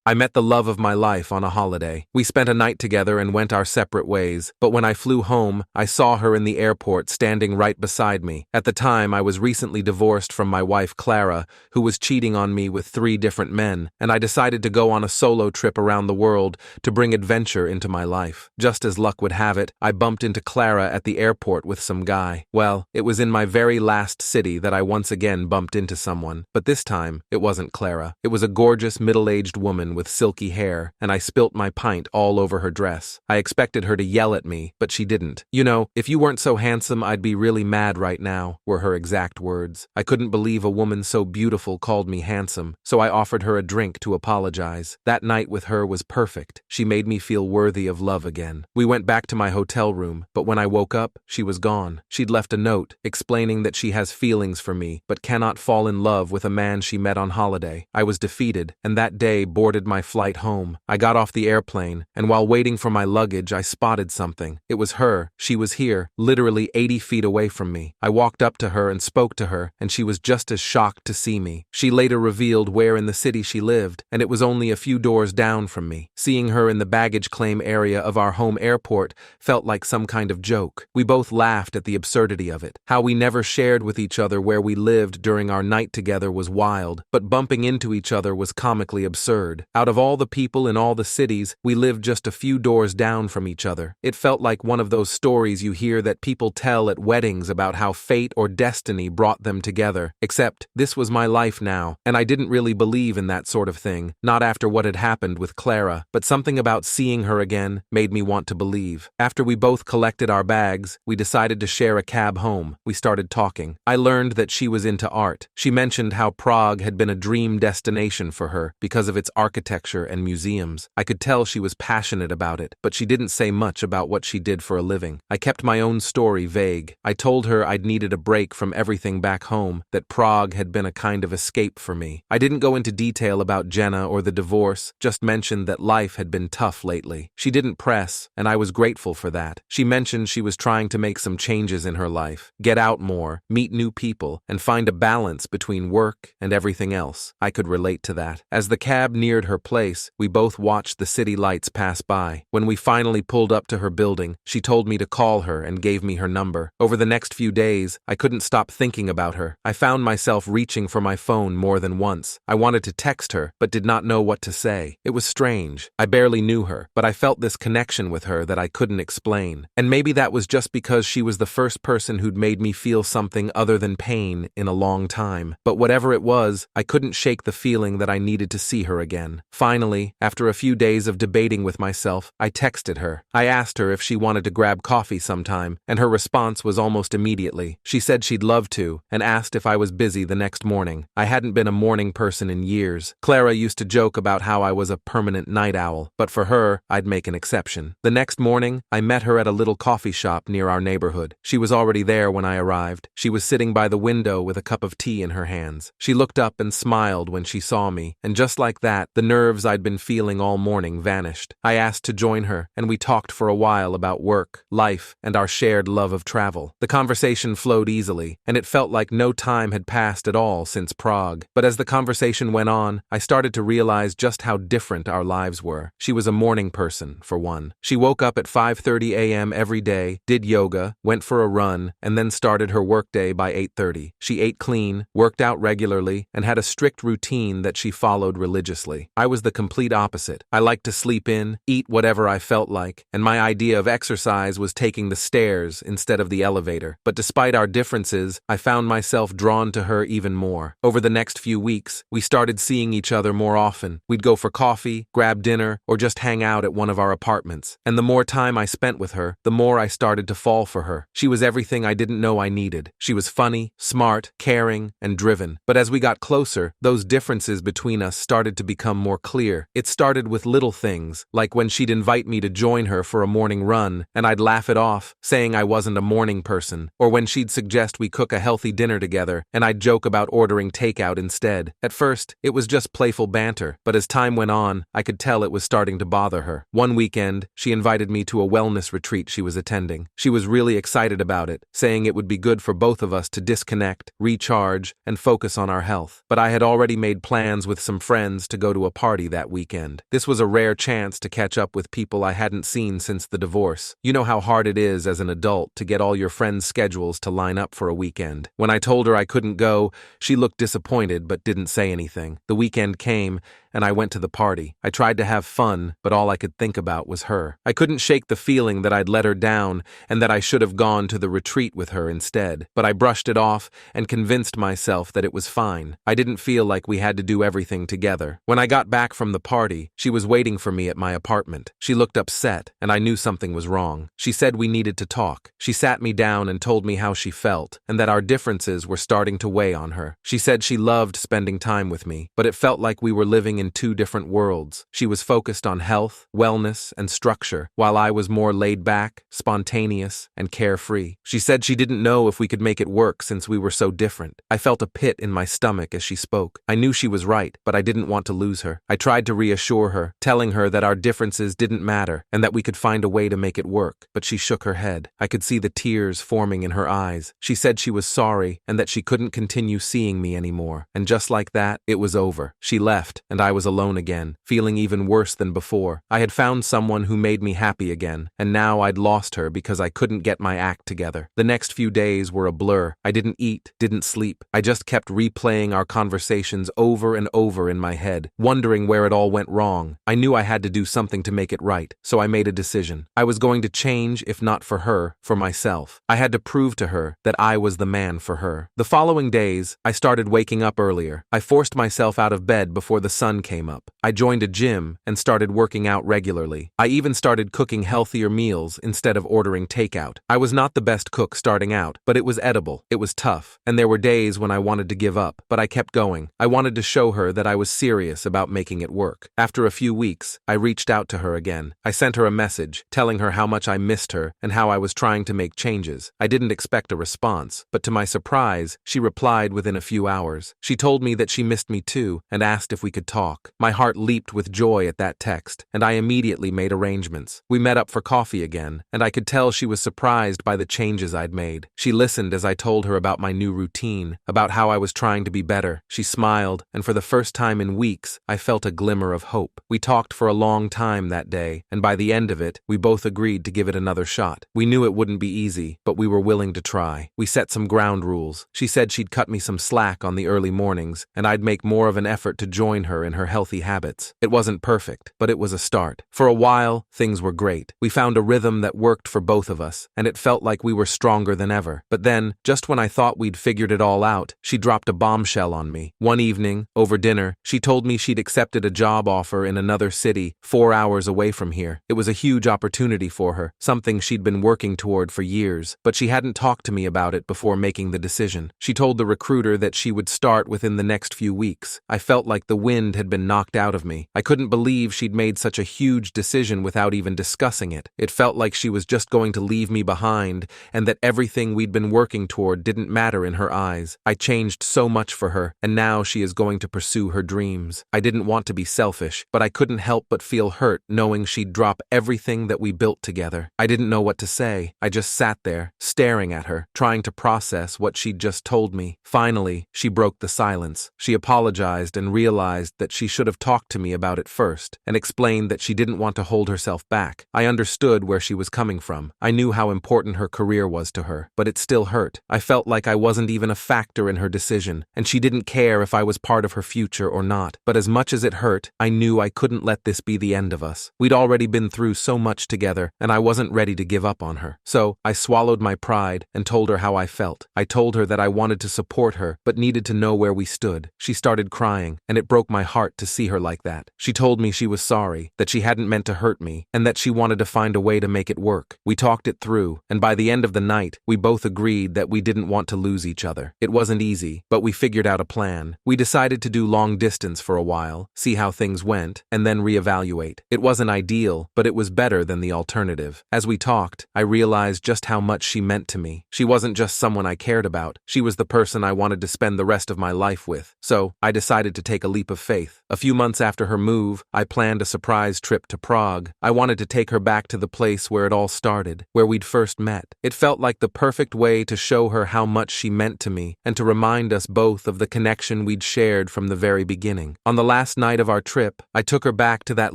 I met the love of my life on a holiday. We spent a night together and went our separate ways, but when I flew home, I saw her in the airport standing right beside me. At the time, I was recently divorced from my wife Clara, who was cheating on me with 3 different men, and I decided to go on a solo trip around the world to bring adventure into my life. Just as luck would have it, I bumped into Clara at the airport with some guy. Well, it was in my very last city that I once again bumped into someone, but this time, it wasn't Clara. It was a gorgeous middle-aged woman with silky hair, and I spilt my pint all over her dress. I expected her to yell at me, but she didn't. "You know, if you weren't so handsome, I'd be really mad right now," were her exact words. I couldn't believe a woman so beautiful called me handsome, so I offered her a drink to apologize. That night with her was perfect. She made me feel worthy of love again. We went back to my hotel room, but when I woke up, she was gone. She'd left a note, explaining that she has feelings for me, but cannot fall in love with a man she met on holiday. I was defeated, and that day boarded my flight home. I got off the airplane, and while waiting for my luggage, I spotted something. It was her. She was here, literally 80 feet away from me. I walked up to her and spoke to her, and she was just as shocked to see me. She later revealed where in the city she lived, and it was only a few doors down from me. Seeing her in the baggage claim area of our home airport felt like some kind of joke. We both laughed at the absurdity of it. How we never shared with each other where we lived during our night together was wild, but bumping into each other was comically absurd. Out of all the people in all the cities, we lived just a few doors down from each other. It felt like one of those stories you hear that people tell at weddings about how fate or destiny brought them together. Except, this was my life now, and I didn't really believe in that sort of thing, not after what had happened with Clara, but something about seeing her again made me want to believe. After we both collected our bags, we decided to share a cab home. We started talking. I learned that she was into art. She mentioned how Prague had been a dream destination for her because of its architecture and museums. I could tell she was passionate about it, but she didn't say much about what she did for a living. I kept my own story vague. I told her I'd needed a break from everything back home, that Prague had been a kind of escape for me. I didn't go into detail about Jenna or the divorce, just mentioned that life had been tough lately. She didn't press, and I was grateful for that. She mentioned she was trying to make some changes in her life, get out more, meet new people, and find a balance between work and everything else. I could relate to that. As the cab neared her place, we both watched the city lights pass by. When we finally pulled up to her building, she told me to call her and gave me her number. Over the next few days, I couldn't stop thinking about her. I found myself reaching for my phone more than once. I wanted to text her, but did not know what to say. It was strange. I barely knew her, but I felt this connection with her that I couldn't explain. And maybe that was just because she was the first person who'd made me feel something other than pain in a long time. But whatever it was, I couldn't shake the feeling that I needed to see her again. Finally, after a few days of debating with myself, I texted her. I asked her if she wanted to grab coffee sometime, and her response was almost immediately. She said she'd love to, and asked if I was busy the next morning. I hadn't been a morning person in years. Clara used to joke about how I was a permanent night owl, but for her, I'd make an exception. The next morning, I met her at a little coffee shop near our neighborhood. She was already there when I arrived. She was sitting by the window with a cup of tea in her hands. She looked up and smiled when she saw me, and just like that, the nerves I'd been feeling all morning vanished. I asked to join her, and we talked for a while about work, life, and our shared love of travel. The conversation flowed easily, and it felt like no time had passed at all since Prague. But as the conversation went on, I started to realize just how different our lives were. She was a morning person, for one. She woke up at 5:30 a.m. every day, did yoga, went for a run, and then started her workday by 8:30. She ate clean, worked out regularly, and had a strict routine that she followed religiously. I was the complete opposite. I liked to sleep in, eat whatever I felt like, and my idea of exercise was taking the stairs instead of the elevator. But despite our differences, I found myself drawn to her even more. Over the next few weeks, we started seeing each other more often. We'd go for coffee, grab dinner, or just hang out at one of our apartments. And the more time I spent with her, the more I started to fall for her. She was everything I didn't know I needed. She was funny, smart, caring, and driven. But as we got closer, those differences between us started to become more clear. It started with little things, like when she'd invite me to join her for a morning run, and I'd laugh it off, saying I wasn't a morning person, or when she'd suggest we cook a healthy dinner together, and I'd joke about ordering takeout instead. At first, it was just playful banter, but as time went on, I could tell it was starting to bother her. One weekend, she invited me to a wellness retreat she was attending. She was really excited about it, saying it would be good for both of us to disconnect, recharge, and focus on our health. But I had already made plans with some friends to go to a party that weekend. This was a rare chance to catch up with people I hadn't seen since the divorce. You know how hard it is as an adult to get all your friends' schedules to line up for a weekend. When I told her I couldn't go, she looked disappointed but didn't say anything. The weekend came, and I went to the party. I tried to have fun, but all I could think about was her. I couldn't shake the feeling that I'd let her down and that I should have gone to the retreat with her instead. But I brushed it off and convinced myself that it was fine. I didn't feel like we had to do everything together. When I got back from the party, she was waiting for me at my apartment. She looked upset, and I knew something was wrong. She said we needed to talk. She sat me down and told me how she felt, and that our differences were starting to weigh on her. She said she loved spending time with me, but it felt like we were living in two different worlds. She was focused on health, wellness, and structure, while I was more laid back, spontaneous, and carefree. She said she didn't know if we could make it work since we were so different. I felt a pit in my stomach as she spoke. I knew she was right, but I didn't want to lose her. I tried to reassure her, telling her that our differences didn't matter and that we could find a way to make it work, but she shook her head. I could see the tears forming in her eyes. She said she was sorry and that she couldn't continue seeing me anymore. And just like that, it was over. She left, and I was alone again, feeling even worse than before. I had found someone who made me happy again, and now I'd lost her because I couldn't get my act together. The next few days were a blur. I didn't eat, didn't sleep. I just kept replaying our conversations over and over in my head, wondering where it all went wrong. I knew I had to do something to make it right, so I made a decision. I was going to change, if not for her, for myself. I had to prove to her that I was the man for her. The following days, I started waking up earlier. I forced myself out of bed before the sun came up. I joined a gym and started working out regularly. I even started cooking healthier meals instead of ordering takeout. I was not the best cook starting out, but it was edible. It was tough, and there were days when I wanted to give up, but I kept going. I wanted to show her that I was serious about making it work. After a few weeks, I reached out to her again. I sent her a message, telling her how much I missed her and how I was trying to make changes. I didn't expect a response, but to my surprise, she replied within a few hours. She told me that she missed me too and asked if we could talk. My heart leaped with joy at that text, and I immediately made arrangements. We met up for coffee again, and I could tell she was surprised by the changes I'd made. She listened as I told her about my new routine, about how I was trying to be better. She smiled, and for the first time in weeks, I felt a glimmer of hope. We talked for a long time that day, and by the end of it, we both agreed to give it another shot. We knew it wouldn't be easy, but we were willing to try. We set some ground rules. She said she'd cut me some slack on the early mornings, and I'd make more of an effort to join her in her healthy habits. It wasn't perfect, but it was a start. For a while, things were great. We found a rhythm that worked for both of us, and it felt like we were stronger than ever. But then, just when I thought we'd figured it all out, she dropped a bombshell on me. One evening, over dinner, she told me she'd accepted a job offer in another city, 4 hours away from here. It was a huge opportunity for her, something she'd been working toward for years, but she hadn't talked to me about it before making the decision. She told the recruiter that she would start within the next few weeks. I felt like the wind had been knocked out of me. I couldn't believe she'd made such a huge decision without even discussing it. It felt like she was just going to leave me behind, and that everything we'd been working toward didn't matter in her eyes. I changed so much for her, and now she is going to pursue her dreams. I didn't want to be selfish, but I couldn't help but feel hurt knowing she'd drop everything that we built together. I didn't know what to say. I just sat there, staring at her, trying to process what she'd just told me. Finally, she broke the silence. She apologized and realized that she should have talked to me about it first, and explained that she didn't want to hold herself back. I understood where she was coming from. I knew how important her career was to her, but it still hurt. I felt like I wasn't even a factor in her decision, and she didn't care if I was part of her future or not. But as much as it hurt, I knew I couldn't let this be the end of us. We'd already been through so much together, and I wasn't ready to give up on her. So, I swallowed my pride and told her how I felt. I told her that I wanted to support her, but needed to know where we stood. She started crying, and it broke my heart to see her like that. She told me she was sorry, that she hadn't meant to hurt me, and that she wanted to find a way to make it work. We talked it through, and by the end of the night, we both agreed that we didn't want to lose each other. It wasn't easy, but we figured out a plan. We decided to do long distance for a while, see how things went, and then reevaluate. It wasn't ideal, but it was better than the alternative. As we talked, I realized just how much she meant to me. She wasn't just someone I cared about. She was the person I wanted to spend the rest of my life with. So, I decided to take a leap of faith. A few months after her move, I planned a surprise trip to Prague. I wanted to take her back to the place where it all started, where we'd first met. It felt like the perfect way to show her how much she meant to me, and to remind us both of the connection we'd shared from the very beginning. On the last last night of our trip, I took her back to that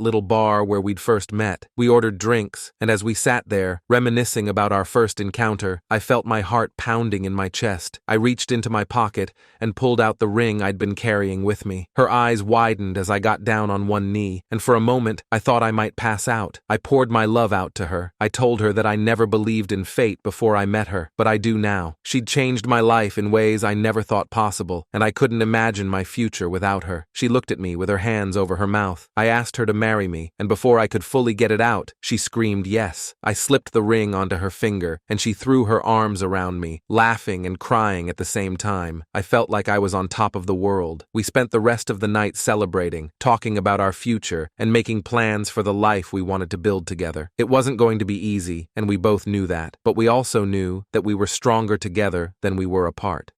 little bar where we'd first met. We ordered drinks, and as we sat there, reminiscing about our first encounter, I felt my heart pounding in my chest. I reached into my pocket and pulled out the ring I'd been carrying with me. Her eyes widened as I got down on one knee, and for a moment, I thought I might pass out. I poured my love out to her. I told her that I never believed in fate before I met her, but I do now. She'd changed my life in ways I never thought possible, and I couldn't imagine my future without her. She looked at me with her hands over her mouth. I asked her to marry me, and before I could fully get it out, she screamed yes. I slipped the ring onto her finger, and she threw her arms around me, laughing and crying at the same time. I felt like I was on top of the world. We spent the rest of the night celebrating, talking about our future, and making plans for the life we wanted to build together. It wasn't going to be easy, and we both knew that, but we also knew that we were stronger together than we were apart.